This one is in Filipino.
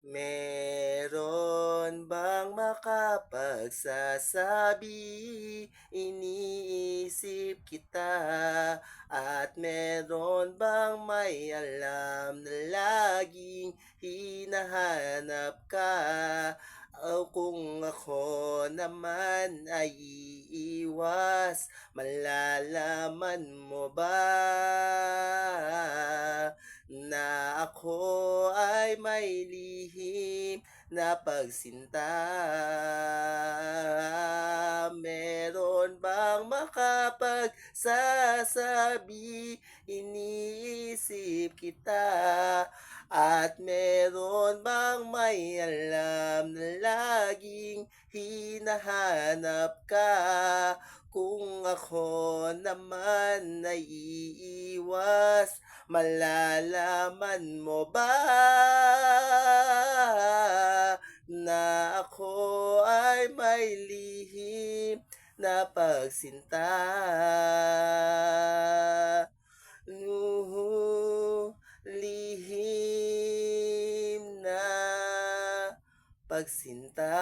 Meron bang makapagsasabi, iniisip kita, at meron bang may alam na laging hinahanap ka? O kung ako naman ay iiwas, malalaman mo ba na ako ay may lihim na pagsinta? Meron bang makapagsasabi, iniisip kita, at meron bang may alam na laging hinahanap ka? Kung ako naman ay iiwas, malalaman mo ba na ako ay may lihim na pagsinta? Lihim na pagsinta.